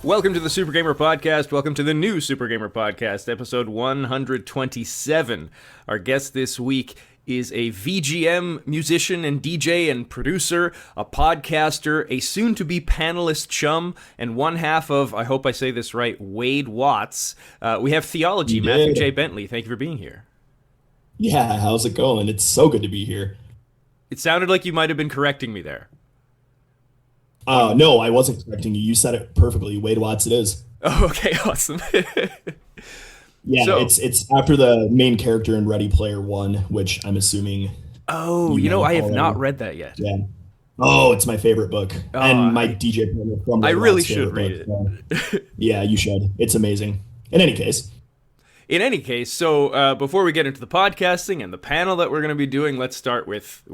Welcome to the Super Gamer Podcast. Welcome to the new Super Gamer Podcast, episode 127. Our guest this week is a VGM musician and DJ and producer, a podcaster, a soon-to-be panelist chum, and one half of, I hope I say this right, Wade Watts. We have Theology, Matthew J. Bentley. Thank you for being here. Yeah, how's it going? It's so good to be here. It sounded like you might have been correcting me there. No, I wasn't correcting you. You said it perfectly. Wade Watts it is. Oh, okay, awesome. Yeah, So- it's after the main character in Ready Player One, which I'm assuming Oh, you know, I have already. not read that yet. Yeah. Oh, it's my favorite book. Oh, and my DJ partner from I Wade really Watts' should favorite read book, so yeah, you should. It's amazing. In any case. In any case, so before we get into the podcasting and the panel that we're going to be doing, let's start with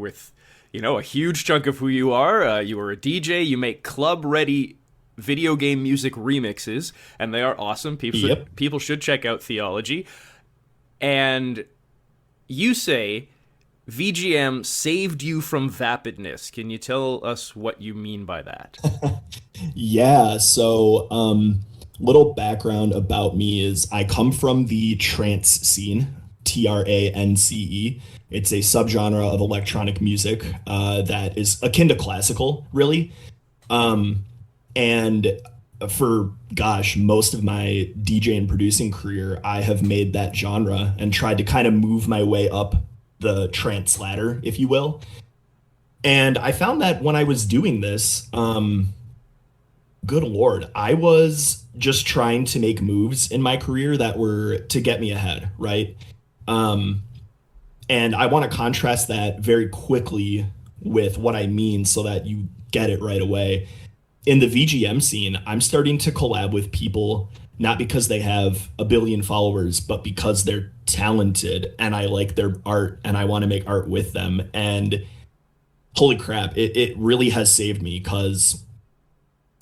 you know, a huge chunk of who you are. You are a DJ. You make club-ready video game music remixes, and they are awesome. People should check out Theology. And you say VGM saved you from vapidness. Can you tell us what you mean by that? Yeah, so little background about me is I come from the trance scene, trance. It's a subgenre of electronic music that is akin to classical, really. And for, most of my DJ and producing career, I have made that genre and tried to kind of move my way up the trance ladder, if you will. And I found that when I was doing this, good Lord, I was just trying to make moves in my career that were to get me ahead, right? And I want to contrast that very quickly with what I mean so that you get it right away. In the VGM scene, I'm starting to collab with people not because they have a billion followers, but because they're talented and I like their art and I want to make art with them. And holy crap, it really has saved me because,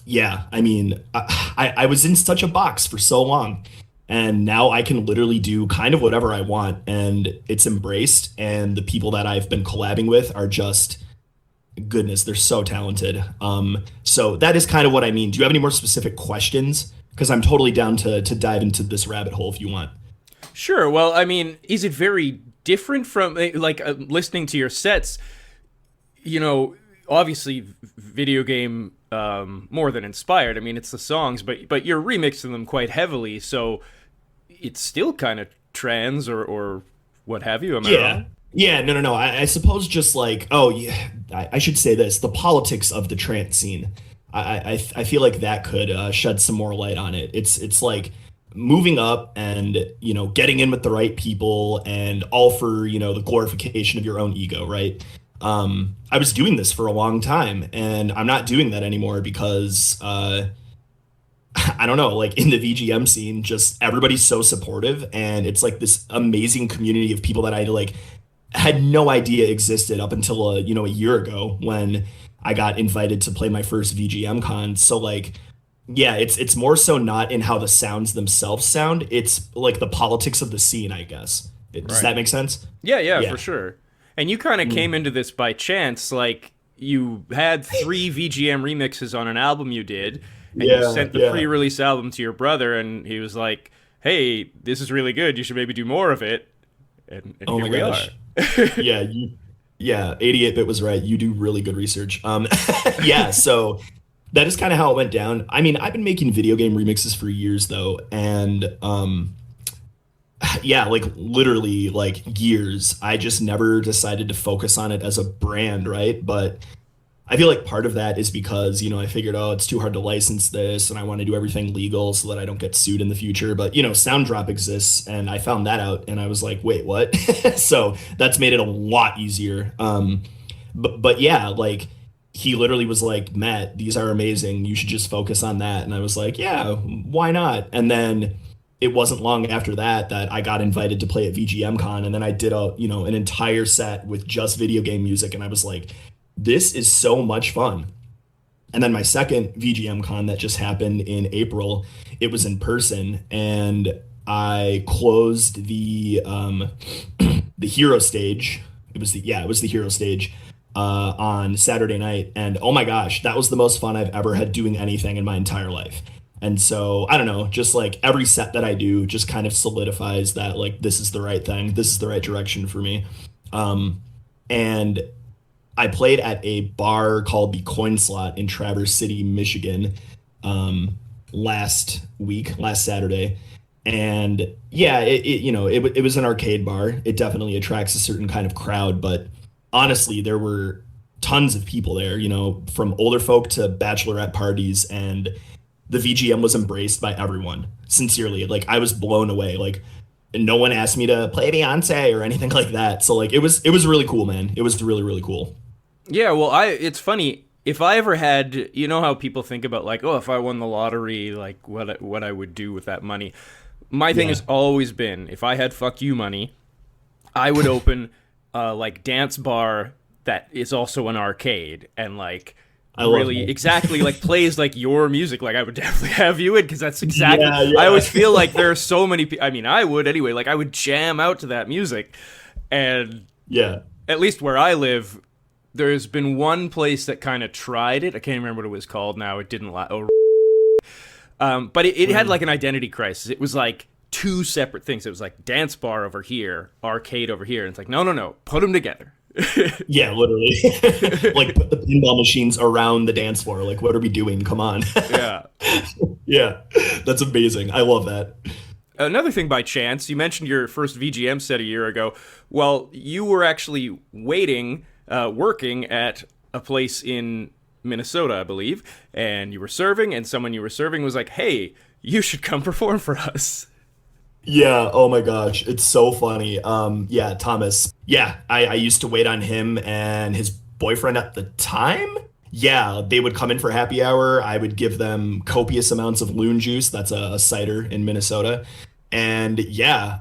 yeah, I mean, I was in such a box for so long. And now I can literally do kind of whatever I want, and it's embraced. And the people that I've been collabing with are just goodness, they're so talented. So that is kind of what I mean. Do you have any more specific questions? Because I'm totally down to dive into this rabbit hole if you want. Sure. Well, I mean, is it very different from listening to your sets? You know, obviously, video game more than inspired. I mean, it's the songs, but you're remixing them quite heavily, so it's still kind of trans or what have you. Am I wrong? Yeah, no. I suppose just like, oh yeah, I should say this: the politics of the trance scene. I feel like that could shed some more light on it. It's like moving up and getting in with the right people and all for the glorification of your own ego, right? I was doing this for a long time and I'm not doing that anymore because I don't know, like in the VGM scene, just everybody's so supportive and it's like this amazing community of people that I like had no idea existed up until a year ago when I got invited to play my first VGM con. So like, yeah, it's more so not in how the sounds themselves sound. It's like the politics of the scene, I guess. Does that make sense? Yeah, for sure. And you kind of came into this by chance, like you had 3 VGM remixes on an album you did, and you sent the pre-release album to your brother, and he was like, hey, this is really good, you should maybe do more of it. And oh here my we gosh. are. Yeah, 88-bit was right. You do really good research. Yeah, so that is kind of how it went down. I mean, I've been making video game remixes for years though, and yeah, like literally like years. I just never decided to focus on it as a brand, right? But I feel like part of that is because, I figured, oh, it's too hard to license this and I want to do everything legal so that I don't get sued in the future. But, Sound Drop exists and I found that out and I was like, wait, what? So that's made it a lot easier. But yeah, like he literally was like, Matt, these are amazing. You should just focus on that. And I was like, yeah, why not? And then it wasn't long after that I got invited to play at VGM Con, and then I did an entire set with just video game music, and I was like, this is so much fun. And then my second VGM Con that just happened in April, it was in person, and I closed the the hero stage. It was the hero stage on Saturday night, and oh my gosh, that was the most fun I've ever had doing anything in my entire life. And so I don't know, just like every set that I do just kind of solidifies that like this is the right thing, this is the right direction for me. And I played at a bar called the Coin Slot in Traverse City, Michigan, last Saturday. And yeah, it was an arcade bar. It definitely attracts a certain kind of crowd, but honestly, there were tons of people there, from older folk to bachelorette parties, and the VGM was embraced by everyone. Sincerely, like I was blown away. Like no one asked me to play Beyonce or anything like that. So like it was really cool, man. It was really, really cool. Yeah, well, it's funny. If I ever had, you know how people think about like, oh, if I won the lottery, like what I would do with that money. My thing Yeah. has always been, if I had fuck you money, I would open like dance bar that is also an arcade and like I love really that. exactly like plays like your music. Like I would definitely have you in because that's exactly. Yeah, yeah. I always feel like there are so many. I mean, I would anyway. Like I would jam out to that music, and Yeah. at least where I live, there's been one place that kind of tried it. I can't remember what it was called now. It didn't but it had like an identity crisis. It was like two separate things. It was like dance bar over here, arcade over here. And it's like, no, put them together. Yeah, literally. Like put the pinball machines around the dance floor. Like what are we doing? Come on. Yeah. Yeah. That's amazing. I love that. Another thing by chance, you mentioned your first VGM set a year ago. Well, you were actually working at a place in Minnesota, I believe, and you were serving, and someone you were serving was like, hey, you should come perform for us. Yeah, oh my gosh, it's so funny. Yeah, Thomas. Yeah, I used to wait on him and his boyfriend at the time. Yeah, they would come in for happy hour. I would give them copious amounts of loon juice. That's a cider in Minnesota. And yeah,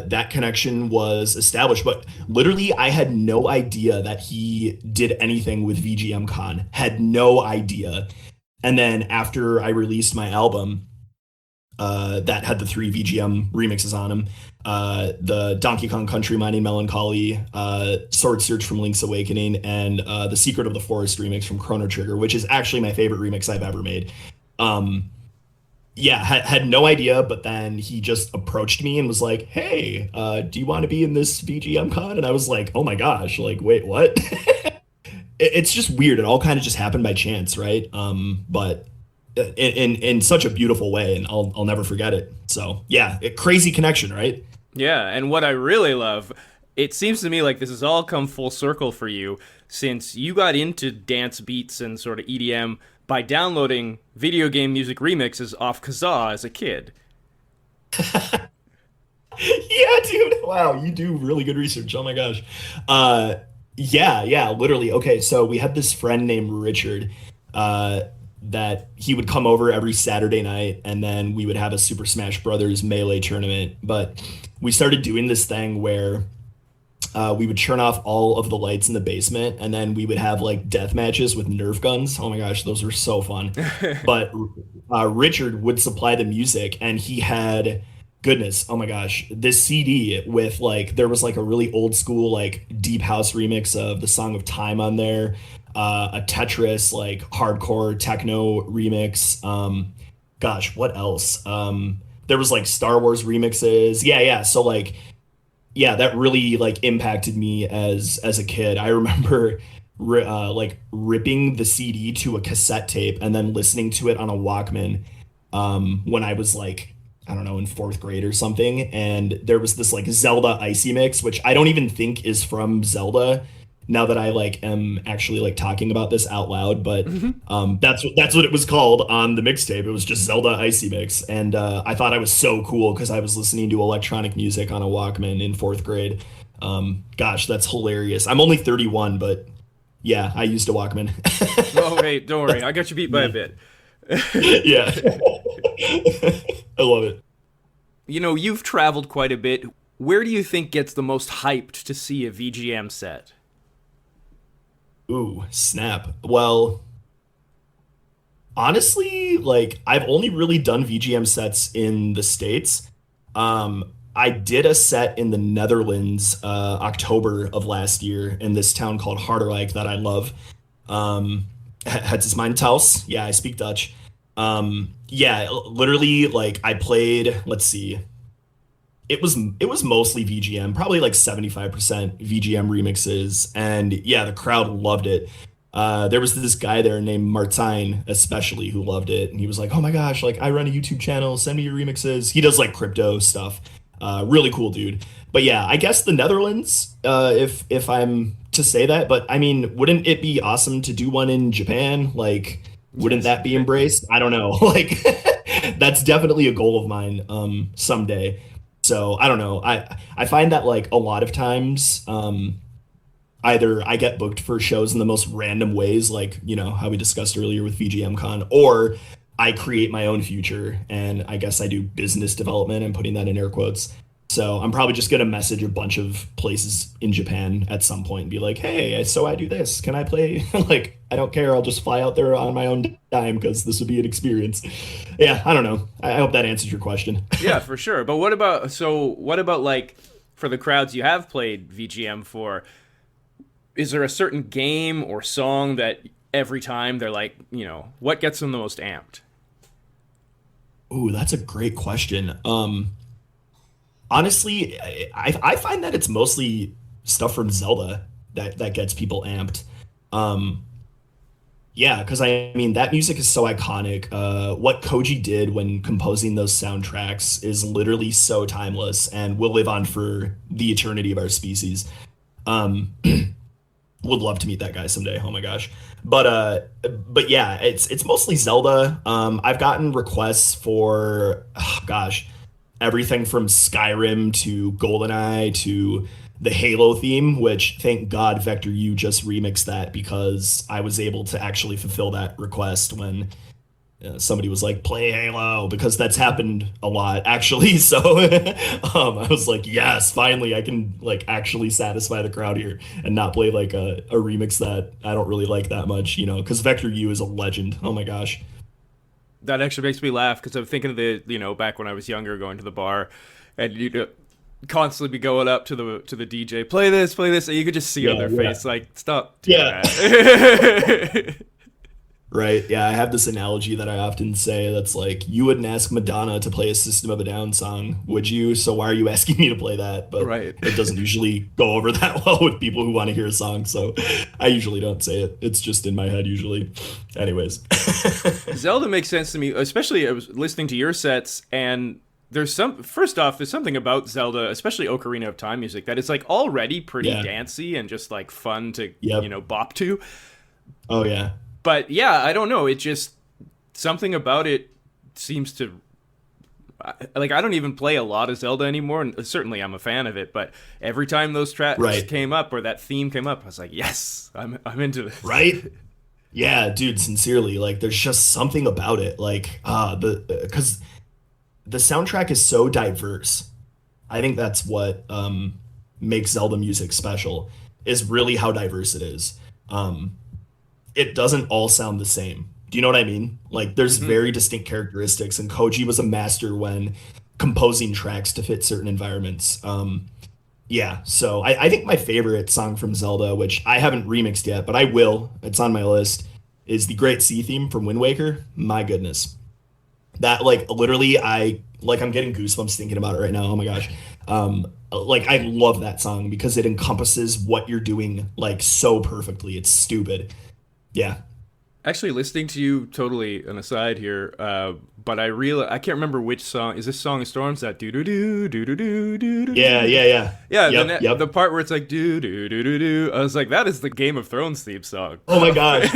that connection was established. But literally, I had no idea that he did anything with VGM Con. Had no idea. And then after I released my album, that had the three VGM remixes on them. The Donkey Kong Country Mining Melancholy, Sword Search from Link's Awakening, and the Secret of the Forest remix from Chrono Trigger, which is actually my favorite remix I've ever made. Yeah, had no idea, but then he just approached me and was like, hey, do you want to be in this VGM Con? And I was like, oh my gosh, like, wait, what? It's just weird. It all kind of just happened by chance, right? But in such a beautiful way, and I'll never forget it. So yeah, crazy connection, right? Yeah, and what I really love, it seems to me like this has all come full circle for you since you got into dance beats and sort of EDM by downloading video game music remixes off Kazaa as a kid. Yeah, dude. Wow, you do really good research. Oh my gosh. Yeah, literally. Okay, so we had this friend named Richard, that he would come over every Saturday night, and then we would have a Super Smash Brothers Melee tournament. But we started doing this thing where we would turn off all of the lights in the basement, and then we would have like death matches with Nerf guns. Oh my gosh, those were so fun. But Richard would supply the music, and he had, goodness, oh my gosh, this CD with like, there was like a really old school like deep house remix of the Song of Time on there, a Tetris like hardcore techno remix. Gosh, what else? There was like Star Wars remixes. Yeah. So like, yeah, that really like impacted me as a kid. I remember like ripping the CD to a cassette tape and then listening to it on a Walkman when I was like, I don't know, in fourth grade or something. And there was this like Zelda Icy Mix, which I don't even think is from Zelda now that I like am actually like talking about this out loud. But that's what it was called on the mixtape. It was just Zelda Icy Mix. And I thought I was so cool because I was listening to electronic music on a Walkman in fourth grade. Gosh, that's hilarious. I'm only 31, but yeah, I used a Walkman. Oh, hey, don't worry. I got you beat by a bit. Yeah. I love it. You know, you've traveled quite a bit. Where do you think gets the most hyped to see a VGM set? Ooh, snap. Well, honestly, like I've only really done VGM sets in the States. I did a set in the Netherlands, October of last year in this town called Harderwijk that I love. Het is mijn thuis. Yeah, I speak Dutch. Yeah, literally, like I played, let's see, it was mostly VGM, probably like 75% VGM remixes, and yeah, the crowd loved it. There was this guy there named Martine, especially, who loved it, and he was like, "Oh my gosh, like I run a YouTube channel, send me your remixes." He does like crypto stuff. Really cool dude. But yeah, I guess the Netherlands, if I'm to say that. But I mean, wouldn't it be awesome to do one in Japan? Like, wouldn't Yes. that be embraced? I don't know. Like, that's definitely a goal of mine, someday. So I don't know. I find that like a lot of times, either I get booked for shows in the most random ways, like, how we discussed earlier with VGMCon, or I create my own future, and I guess I do business development. I'm putting that in air quotes. So I'm probably just gonna message a bunch of places in Japan at some point and be like, "Hey, so I do this. Can I play?" Like, I don't care. I'll just fly out there on my own dime because this would be an experience. Yeah, I don't know. I hope that answers your question. Yeah, for sure. But what about like for the crowds you have played VGM for? Is there a certain game or song that every time they're like, what gets them the most amped? Ooh, that's a great question. Honestly, I find that it's mostly stuff from Zelda that gets people amped. Um, yeah, because I mean that music is so iconic. What Koji did when composing those soundtracks is literally so timeless and will live on for the eternity of our species. Um, would love to meet that guy someday. Oh my gosh. But yeah, it's mostly Zelda. I've gotten requests for, oh gosh, everything from Skyrim to GoldenEye to the Halo theme, which thank God Vector U just remixed that because I was able to actually fulfill that request when somebody was like, "Play Halo," because that's happened a lot actually. So I was like, yes, finally I can like actually satisfy the crowd here and not play like a remix that I don't really like that much, because Vector U is a legend. Oh my gosh. That actually makes me laugh because I'm thinking of the back when I was younger, going to the bar, and constantly be going up to the DJ, play this, and you could just see on Yeah, their yeah. face like, stop doing Yeah. that. Right. Yeah, I have this analogy that I often say that's like, you wouldn't ask Madonna to play a System of a Down song, would you? So why are you asking me to play that? But Right. it doesn't usually go over that well with people who want to hear a song, so I usually don't say it. It's just in my head usually. Anyways. Zelda makes sense to me, especially I was listening to your sets, and first off, there's something about Zelda, especially Ocarina of Time music, that it's like already pretty Yeah. dancey and just like fun to Yep. bop to. Oh yeah. But yeah, I don't know, it just something about it seems to like, I don't even play a lot of Zelda anymore, and certainly I'm a fan of it, but every time those tracks Right. came up or that theme came up, I was like, yes, I'm into this. Right? Yeah, dude, sincerely, like there's just something about it. Like the because the soundtrack is so diverse. I think that's what makes Zelda music special, is really how diverse it is. Um, it doesn't all sound the same. Do you know what I mean? Like there's Hmm. very distinct characteristics, and Koji was a master when composing tracks to fit certain environments. Yeah, so I think my favorite song from Zelda, which I haven't remixed yet, but I will, it's on my list, is the Great Sea theme from Wind Waker. My goodness. That like literally I'm getting goosebumps thinking about it right now. Oh my gosh. Like I love that song because it encompasses what you're doing like so perfectly. It's stupid. Yeah. Actually, listening to you, totally an aside here, but I can't remember which song. Is this Song of Storms? That do do do do do do do do Yeah, do. yeah, yeah. Yeah, Yep, the yep. part where it's like do do do do do. I was like, that is the Game of Thrones theme song. Oh my gosh.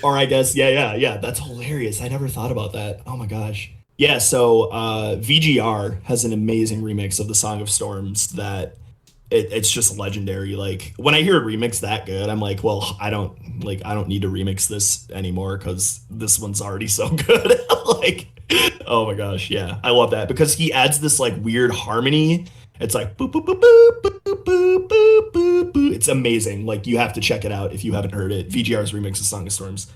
Or I guess, yeah, yeah, yeah. That's hilarious. I never thought about that. Oh my gosh. Yeah, so VGR has an amazing remix of the Song of Storms that it's just legendary. Like when I hear a remix that good, I'm like, well, I don't need to remix this anymore because this one's already so good. Like, oh my gosh, yeah. I love that because he adds this like weird harmony. It's like boop boop boop boop boop boop boop boop boop boop. It's amazing. Like you have to check it out if you haven't heard it. VGR's remix of Song of Storms.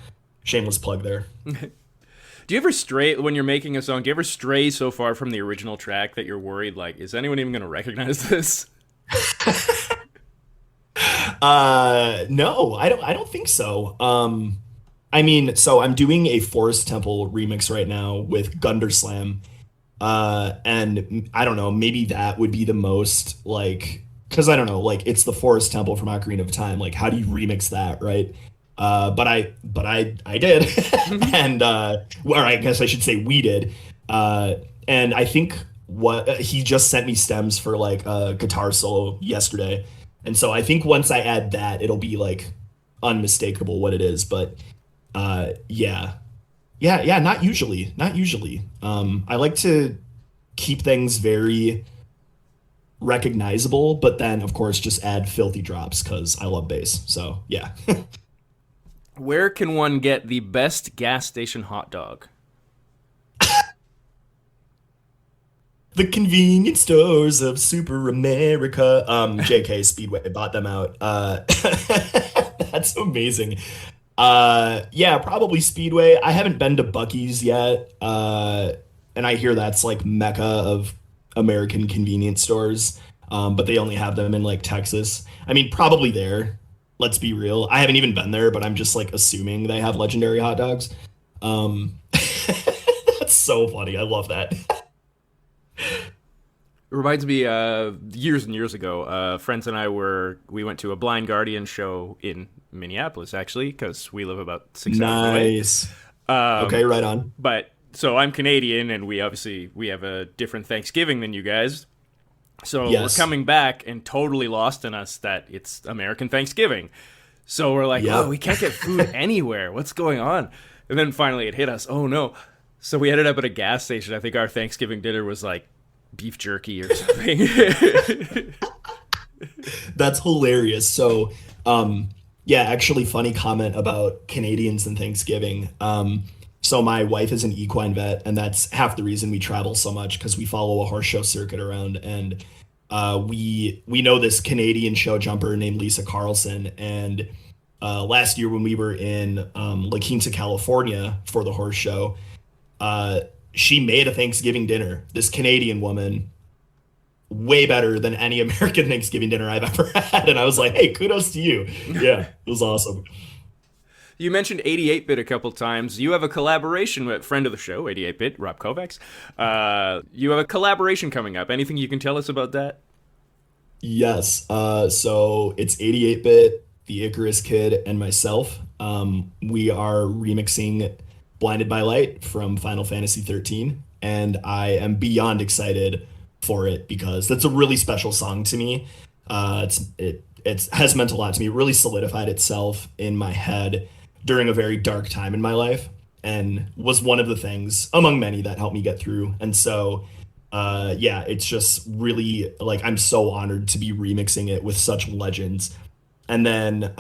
Shameless plug there. Do you ever stray when you're making a song? Do you ever stray so far from the original track that you're worried, like, is anyone even going to recognize this? No, I don't think so. I mean, so I'm doing a Forest Temple remix right now with Gunderslam. And I don't know, maybe that would be the most like, because I don't know, like it's the Forest Temple from Ocarina of Time. Like, how do you remix that, right? But I did, and or I guess I should say we did. Uh, and I think what he just sent me stems for like a guitar solo yesterday, and so I think once I add that, it'll be like unmistakable what it is. But yeah, yeah, not usually. Not usually. I like to keep things very recognizable, but then of course just add filthy drops because I love bass. So yeah. Where can one get the best gas station hot dog? The convenience stores of Super America. JK Speedway bought them out. That's amazing. Yeah, probably Speedway. I haven't been to Bucky's yet. And I hear that's like mecca of American convenience stores. But they only have them in like Texas. I mean, probably there. Let's be real. I haven't even been there, but I'm just like assuming they have legendary hot dogs. Um, that's so funny. I love that. It reminds me, years and years ago, friends and we went to a Blind Guardian show in Minneapolis, actually, because we live about 6 hours away. Nice. Okay, right on. But so I'm Canadian, and we have a different Thanksgiving than you guys. So Yes. we're coming back and totally lost in us that it's American Thanksgiving. So we're like, Yep. oh, we can't get food anywhere. What's going on? And then finally it hit us. Oh no. So we ended up at a gas station. I think our Thanksgiving dinner was like beef jerky or something. That's hilarious. So, yeah, actually, funny comment about Canadians and Thanksgiving. So my wife is an equine vet, and that's half the reason we travel so much because we follow a horse show circuit around, and we know this Canadian show jumper named Lisa Carlson, and last year when we were in La Quinta, California for the horse show, she made a Thanksgiving dinner. This Canadian woman, way better than any American Thanksgiving dinner I've ever had. And I was like, hey, kudos to you. Yeah, it was awesome. You mentioned 88-bit a couple times. You have a collaboration with friend of the show, 88-bit, Rob Kovacs. You have a collaboration coming up. Anything you can tell us about that? Yes. So it's 88-bit, the Icarus Kid, and myself. We are remixing Blinded by Light from Final Fantasy 13, and I am beyond excited for it because that's a really special song to me. It has meant a lot to me. It really solidified itself in my head during a very dark time in my life, and was one of the things among many that helped me get through. And so, yeah, it's just really like I'm so honored to be remixing it with such legends. And then,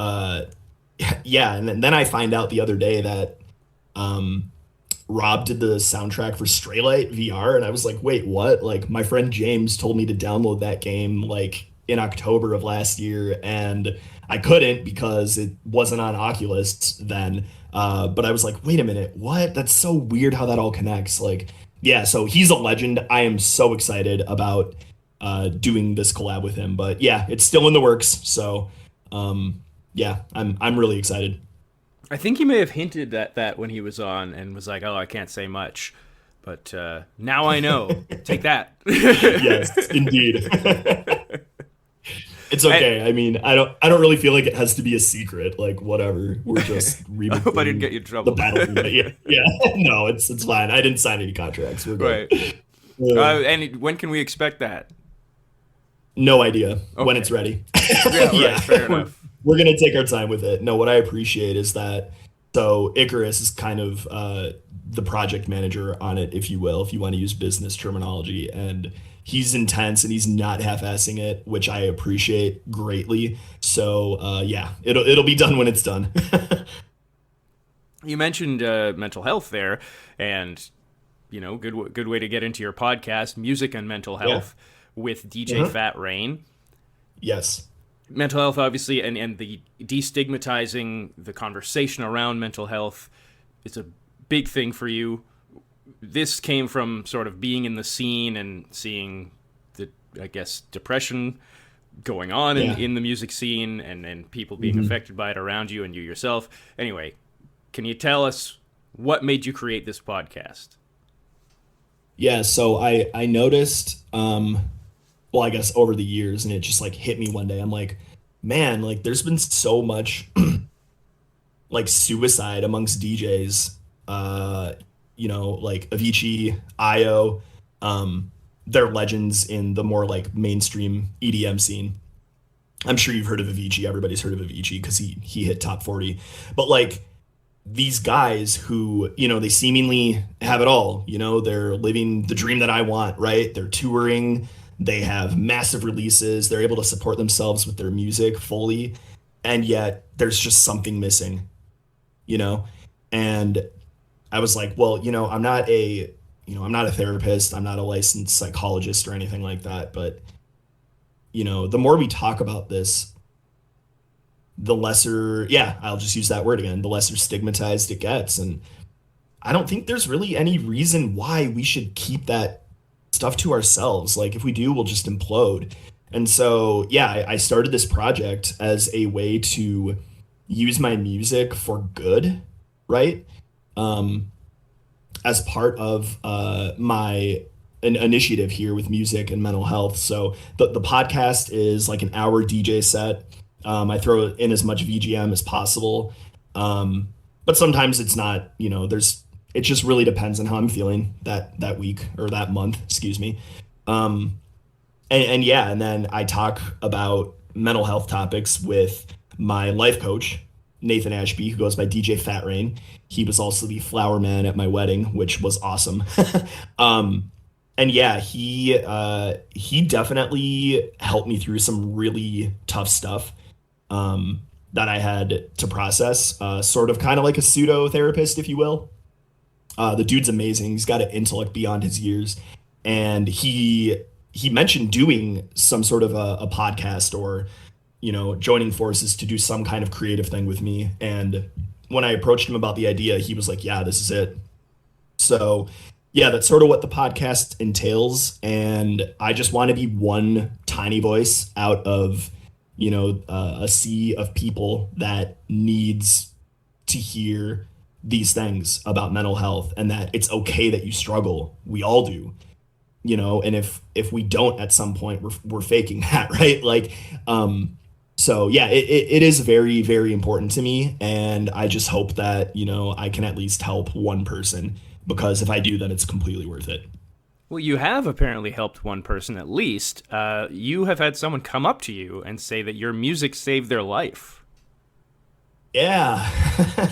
yeah, and then I find out the other day that Rob did the soundtrack for Straylight VR, and I was like, wait, what? Like, my friend James told me to download that game like in October of last year, and I couldn't because it wasn't on Oculus then. But I was like, wait a minute, what? That's so weird how that all connects. Like, yeah, so he's a legend. I am so excited about doing this collab with him. But yeah, it's still in the works. So yeah, I'm really excited. I think he may have hinted at that when he was on and was like, oh, I can't say much. But now I know. Take that. Yes, indeed. It's okay. I mean, I don't really feel like it has to be a secret. Like whatever. We're just I hope I didn't get you in trouble. the battle. Yeah, yeah. No, it's fine. I didn't sign any contracts. We're good. Right. And when can we expect that? No idea when Okay. it's ready. Yeah, right, Yeah. fair enough. We're gonna take our time with it. No, what I appreciate is that so Icarus is kind of the project manager on it, if you will, if you want to use business terminology, and he's intense and he's not half-assing it, which I appreciate greatly. So yeah, it'll be done when it's done. You mentioned mental health there, and good way to get into your podcast, music and mental health, with DJ Fat Rain. Yes. Mental health, obviously, and the destigmatizing the conversation around mental health is a big thing for you. This came from sort of being in the scene and seeing the, I guess, depression going on in the music scene, and people being affected by it around you and you yourself. Anyway, Can you tell us what made you create this podcast? Yeah, so I noticed well, I guess over the years, and it just like hit me one day. I'm like, man, like there's been so much like suicide amongst DJs. Uh, like Avicii, Io, they're legends in the more like mainstream EDM scene. I'm sure you've heard of Avicii. Everybody's heard of Avicii because he hit top 40. But like these guys who, they seemingly have it all, they're living the dream that I want, right? They're touring, they have massive releases, they're able to support themselves with their music fully, and yet there's just something missing, you know? And I was like, well, I'm not a therapist, I'm not a licensed psychologist or anything like that, but the more we talk about this, the lesser, yeah, I'll just use that word again, the lesser stigmatized it gets. And I don't think there's really any reason why we should keep that stuff to ourselves. Like if we do, we'll just implode. And so, yeah, I started this project as a way to use my music for good, right? As part of my an initiative here with music and mental health. So the podcast is like an hour DJ set. I throw in as much VGM as possible. But sometimes it's not, it just really depends on how I'm feeling that week or that month, excuse me. And then I talk about mental health topics with my life coach, Nathan Ashby, who goes by DJ Fat Rain. He was also the flower man at my wedding, which was awesome. And yeah, he definitely helped me through some really tough stuff that I had to process, sort of kind of like a pseudo therapist, if you will. The dude's amazing. He's got an intellect beyond his years, and he mentioned doing some sort of a podcast or joining forces to do some kind of creative thing with me. And when I approached him about the idea, he was like, "Yeah, this is it." So yeah, that's sort of what the podcast entails, and I just want to be one tiny voice out of a sea of people that needs to hear these things about mental health, and that it's okay that you struggle. We all do, and if we don't at some point, we're faking that, right? Like, so yeah, it is very, very important to me, and I just hope that I can at least help one person, because if I do, then it's completely worth it. Well, you have apparently helped one person at least. You have had someone come up to you and say that your music saved their life. Yeah.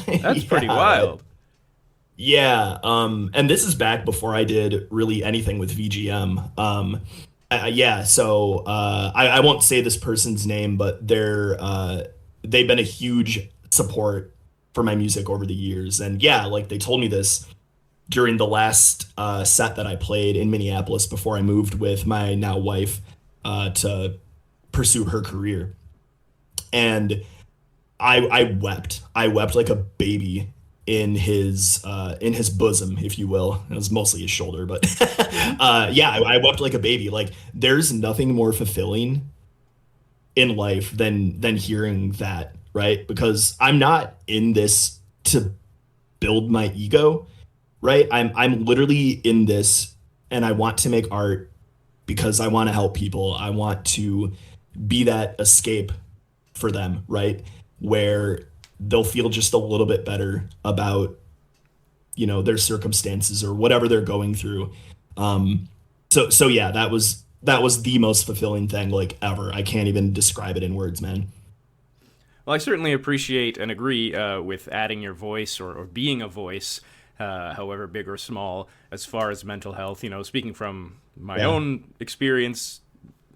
That's pretty wild. Yeah. And this is back before I did really anything with VGM. Yeah. So I won't say this person's name, but they've been a huge support for my music over the years. And yeah, like they told me this during the last set that I played in Minneapolis before I moved with my now wife to pursue her career. And I wept. I wept like a baby in his bosom, if you will. It was mostly his shoulder, but yeah, I wept like a baby. Like there's nothing more fulfilling in life than hearing that, right? Because I'm not in this to build my ego. Right? I'm literally in this, and I want to make art because I want to help people. I want to be that escape for them, right? Where they'll feel just a little bit better about, their circumstances or whatever they're going through. So yeah, that was the most fulfilling thing like ever. I can't even describe it in words, man. Well, I certainly appreciate and agree with adding your voice or being a voice, however big or small, as far as mental health. Speaking from my own experience,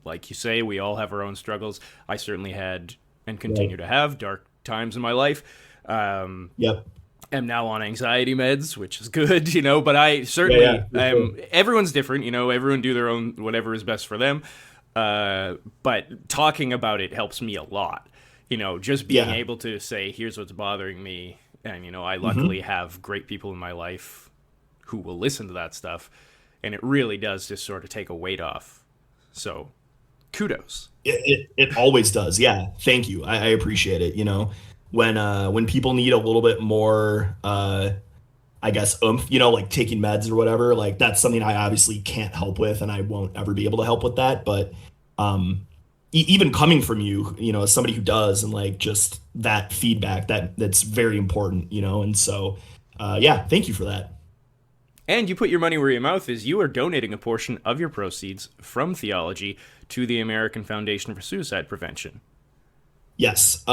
like you say, we all have our own struggles. I certainly had and continue to have dark times in my life. Yep. Am now on anxiety meds, which is good, but I certainly am. Everyone's different, everyone do their own, whatever is best for them. But talking about it helps me a lot, just being able to say, here's what's bothering me. And, I luckily have great people in my life who will listen to that stuff. And it really does just sort of take a weight off. So kudos. It always does. Yeah. Thank you. I appreciate it. when people need a little bit more I guess oomph, like taking meds or whatever, like that's something I obviously can't help with, and I won't ever be able to help with that. But even coming from you, as somebody who does, and like just that feedback, that's very important, and so yeah, thank you for that. And you put your money where your mouth is. You are donating a portion of your proceeds from Theølogy to the American Foundation for Suicide Prevention. Yes.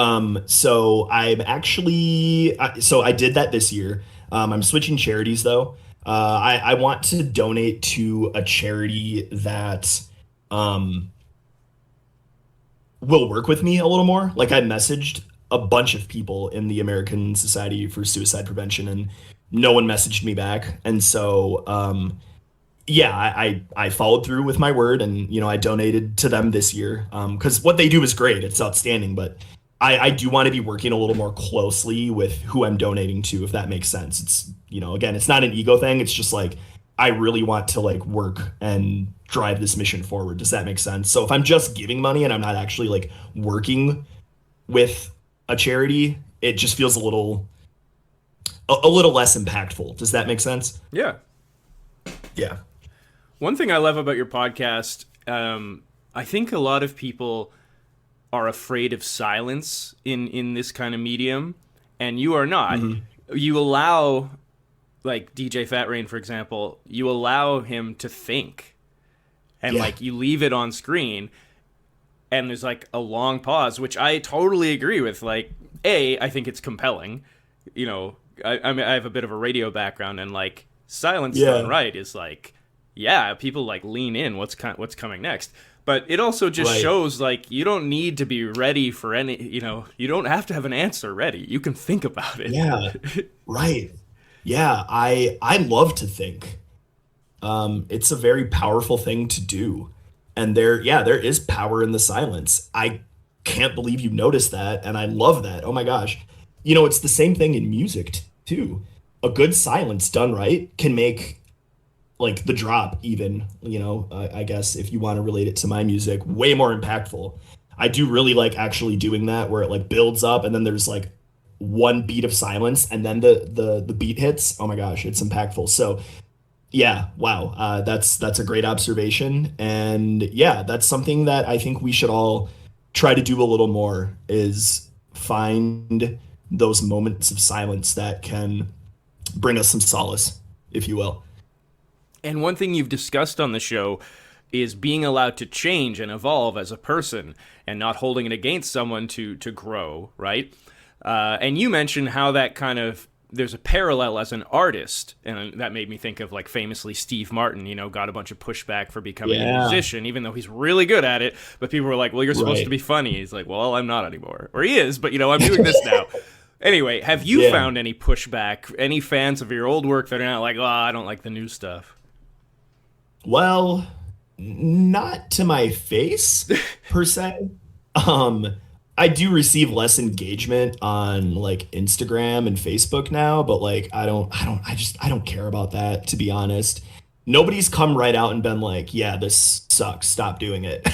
So I did that this year. I'm switching charities though. I want to donate to a charity that will work with me a little more. Like I messaged a bunch of people in the American Society for Suicide Prevention, and no one messaged me back. And so, yeah, I followed through with my word, and I donated to them this year because what they do is great. It's outstanding, but I do want to be working a little more closely with who I'm donating to, if that makes sense. It's again, it's not an ego thing. It's just like I really want to like work and drive this mission forward. Does that make sense? So if I'm just giving money and I'm not actually like working with a charity, it just feels a little less impactful. Does that make sense? Yeah. Yeah. One thing I love about your podcast, I think a lot of people are afraid of silence in this kind of medium, and you are not. Mm-hmm. You allow, like DJ Fat Rain, for example, you allow him to think, and like you leave it on screen, and there's like a long pause, which I totally agree with. Like, I think it's compelling. I mean, I have a bit of a radio background, and like silence done right is like, people like lean in. What's coming next? But it also just shows like you don't need to be ready for any. You don't have to have an answer ready. You can think about it. Yeah, right. Yeah, I love to think. It's a very powerful thing to do, and there is power in the silence. I can't believe you noticed that, and I love that. Oh my gosh. It's the same thing in music too. A good silence done right can make like the drop even, I guess if you want to relate it to my music, way more impactful. I do really like actually doing that where it like builds up and then there's like one beat of silence and then the beat hits. Oh my gosh, it's impactful. So yeah, wow. That's a great observation. And yeah, that's something that I think we should all try to do a little more, is find those moments of silence that can bring us some solace, if you will. And one thing you've discussed on the show is being allowed to change and evolve as a person and not holding it against someone to grow, right? And you mentioned how that kind of, there's a parallel as an artist, and that made me think of like famously Steve Martin, got a bunch of pushback for becoming a musician, even though he's really good at it, but people were like, well, you're supposed to be funny. He's like, well, I'm not anymore. Or he is, but I'm doing this now. Anyway, have you found any pushback, any fans of your old work that are not like, oh, I don't like the new stuff? Well, not to my face per se. I do receive less engagement on like Instagram and Facebook now, but like I don't care about that, to be honest. Nobody's come right out and been like, yeah, this sucks, stop doing it.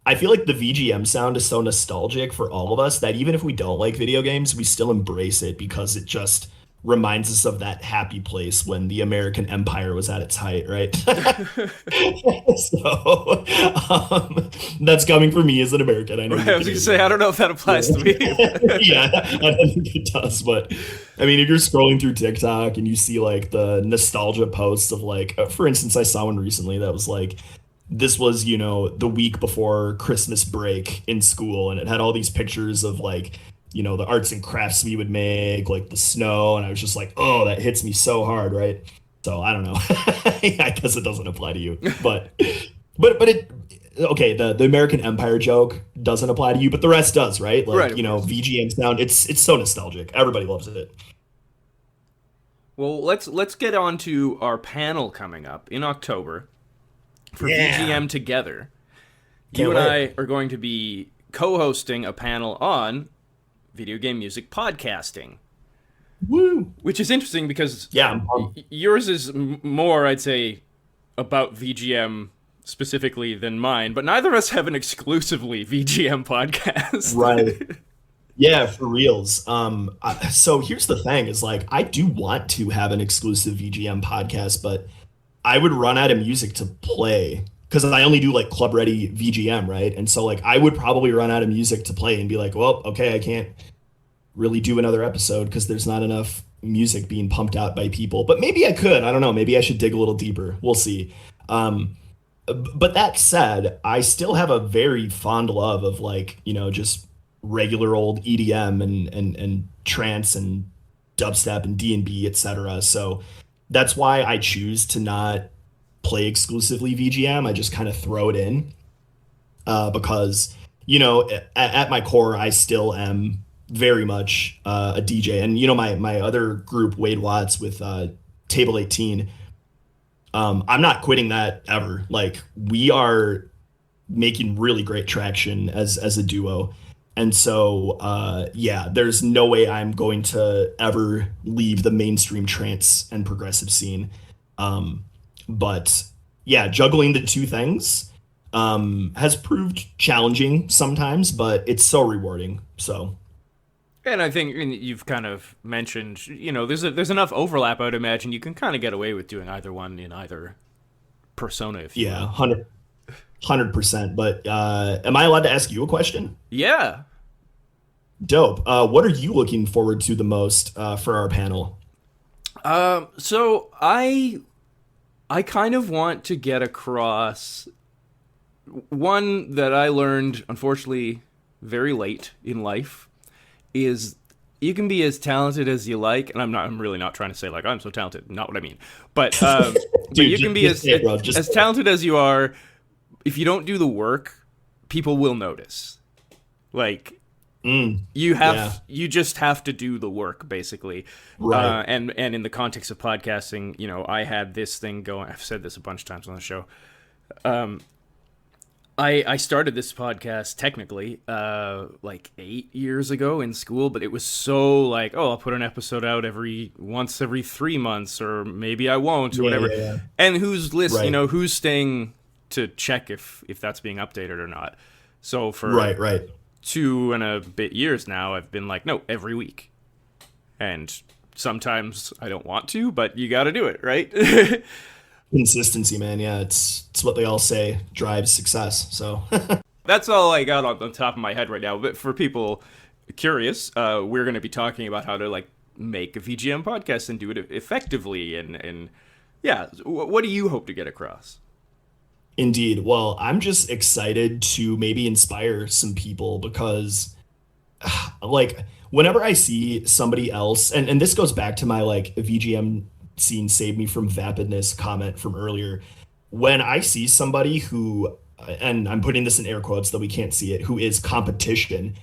I feel like the VGM sound is so nostalgic for all of us that even if we don't like video games, we still embrace it because it just reminds us of that happy place when the American Empire was at its height, right? So that's coming from me as an American. I know. Right, I was going to say, I don't know if that applies to me. Yeah, I don't think it does. But I mean, if you're scrolling through TikTok and you see like the nostalgia posts of like, for instance, I saw one recently that was like, this was, the week before Christmas break in school, and it had all these pictures of like, the arts and crafts we would make, like the snow, and I was just like, oh, that hits me so hard, right? So I don't know. I guess it doesn't apply to you, but it, okay, the American Empire joke doesn't apply to you, but the rest does, right? Like, right, VGM sound, it's so nostalgic. Everybody loves it. Well, let's get on to our panel coming up in October for VGMtogether. You and I are going to be co-hosting a panel on video game music podcasting. Woo! Which is interesting because yours is more, I'd say, about VGM specifically than mine, but neither of us have an exclusively VGM podcast. Right. Yeah, for reals. So here's the thing is like I do want to have an exclusive VGM podcast, but I would run out of music to play because I only do like club ready VGM, right? And so like I would probably run out of music to play and be like, well, okay, I can't really do another episode because there's not enough music being pumped out by people. But maybe I could. I don't know. Maybe I should dig a little deeper. We'll see. But that said, I still have a very fond love of like, just regular old EDM and trance and dubstep and D&B, etc. So that's why I choose to not play exclusively VGM. I just kind of throw it in because at my core, I still am very much a DJ. And my other group, Wade Watts with Table 18. I'm not quitting that ever. Like we are making really great traction as a duo. And so yeah, there's no way I'm going to ever leave the mainstream trance and progressive scene. But yeah, juggling the two things has proved challenging sometimes, but it's so rewarding. So And I think you've kind of mentioned, there's enough overlap. I would imagine you can kind of get away with doing either one in either persona, if you yeah, will. 100%. But am I allowed to ask you a question? Yeah. Dope. What are you looking forward to the most for our panel? So I kind of want to get across one that I learned, unfortunately, very late in life, is you can be as talented as you like, and I'm really not trying to say like I'm so talented, not what I mean, but but Dude, you can be just say it, bro. as talented as you are. If you don't do the work, people will notice. Like you just have to do the work, basically. Right. And in the context of podcasting, I had this thing going. I've said this a bunch of times on the show. I started this podcast technically like 8 years ago in school, but it was so like, oh, I'll put an episode out once every 3 months, or maybe I won't, or whatever. Yeah. And who's Right. who's staying to check if that's being updated or not. So for Right. 2.5 years now, I've been like, no, every week. And sometimes I don't want to, but you got to do it, right? Consistency, man. Yeah, it's what they all say drives success. So That's all I got on the top of my head right now. But for people curious, we're going to be talking about how to like make a VGM podcast and do it effectively. And yeah, what do you hope to get across? indeed. Well, I'm just excited to maybe inspire some people because like whenever I see somebody else, and this goes back to my like VGM scene save me from vapidness comment from earlier. When I see somebody who, and I'm putting this in air quotes though we can't see it, who is competition,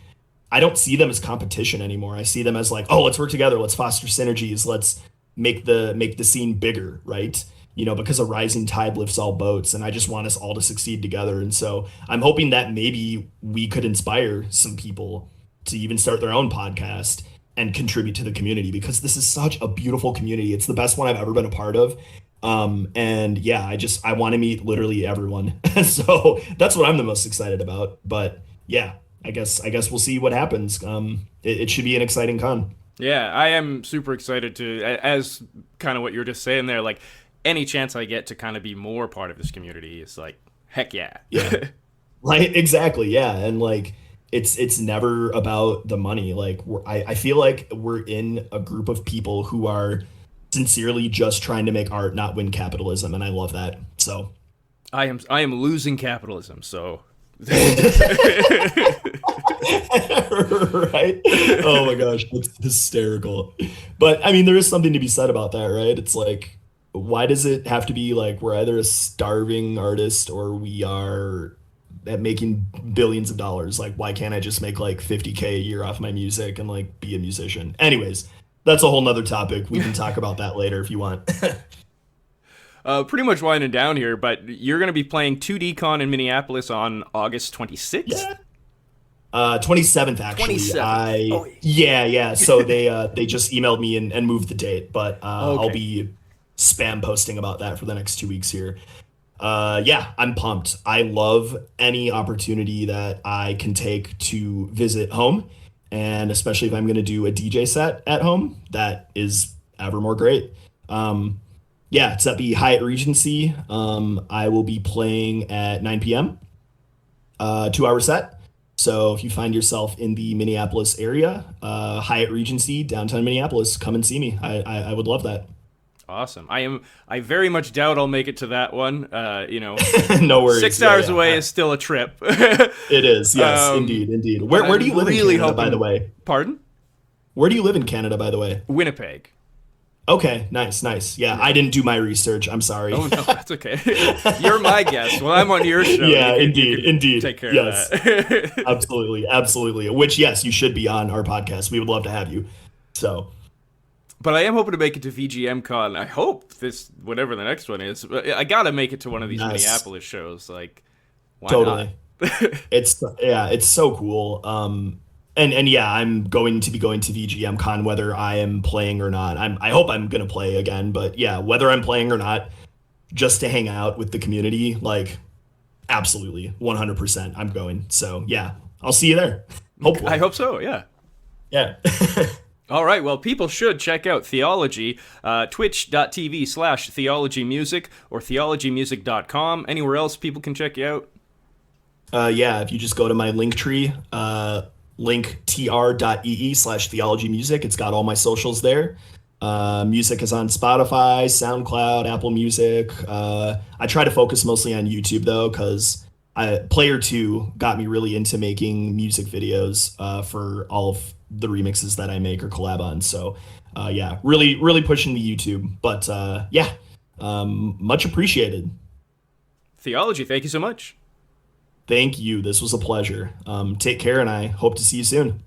I don't see them as competition anymore. I see them as like, oh, let's work together, let's foster synergies, let's make the scene bigger, right? Because a rising tide lifts all boats, and I just want us all to succeed together. And so I'm hoping that maybe we could inspire some people to even start their own podcast and contribute to the community, because this is such a beautiful community. It's the best one I've ever been a part of. And yeah, I want to meet literally everyone. So that's what I'm the most excited about. But yeah, I guess we'll see what happens. It should be an exciting con. Yeah, I am super excited as kind of what you're just saying there, like any chance I get to kind of be more part of this community is like, heck yeah. Yeah. Right. Exactly. Yeah. And like, it's never about the money. Like I feel like we're in a group of people who are sincerely just trying to make art, not win capitalism. And I love that. So I am losing capitalism. So right. Oh my gosh. It's hysterical. But I mean, there is something to be said about that, right? It's like, why does it have to be like we're either a starving artist or we are at making billions of dollars? Like, why can't I just make like 50K a year off my music and like be a musician? Anyways, that's a whole nother topic. We can talk about that later if you want. Pretty much winding down here, but you're going to be playing 2DCon in Minneapolis on August 26th? Yeah. 27th actually. 27th. Oh. Yeah. So they just emailed me and moved the date, but Okay. I'll be spam posting about that for the next 2 weeks here. Yeah, I'm pumped. I love any opportunity that I can take to visit home And especially if I'm going to do a DJ set at home, that is ever more great. Yeah, it's at the Hyatt Regency. I will be playing at 9 p.m., 2 hour set. So if you find yourself in the Minneapolis area, Hyatt Regency, downtown Minneapolis, come and see me. I would love that. Awesome. I very much doubt I'll make it to that one. No worries. 6 hours away is still a trip. It is. Yes, indeed. Where do you live in Canada, by the way? Pardon? Where do you live in Canada, by the way? Winnipeg. Okay, nice. Yeah, I didn't do my research. I'm sorry. Oh, no, that's okay. You're my guest. Well, I'm on your show. Yeah, indeed. Take care of that. Absolutely. Which, yes, you should be on our podcast. We would love to have you. So... But I am hoping to make it to VGMCon. I hope whatever the next one is. I gotta make it to one of these Minneapolis shows. Like, why totally. not? It's so cool. And yeah, I'm going to be going to VGMCon whether I am playing or not. I hope I'm gonna play again, but yeah, whether I'm playing or not, just to hang out with the community, like, absolutely, 100%, I'm going. So yeah, I'll see you there. Hopefully. I hope so. Yeah. Yeah. All right, well, people should check out Theølogy, twitch.tv/theologymusic or theologymusic.com. Anywhere else people can check you out? Yeah, if you just go to my Linktree, linktr.ee/theologymusic, it's got all my socials there. Music is on Spotify, SoundCloud, Apple Music. I try to focus mostly on YouTube, though, because Player 2 got me really into making music videos for all of the remixes that I make or collab on. So yeah, really pushing the YouTube. But yeah, much appreciated. Theølogy, thank you so much. Thank you. This was a pleasure. Take care, and I hope to see you soon.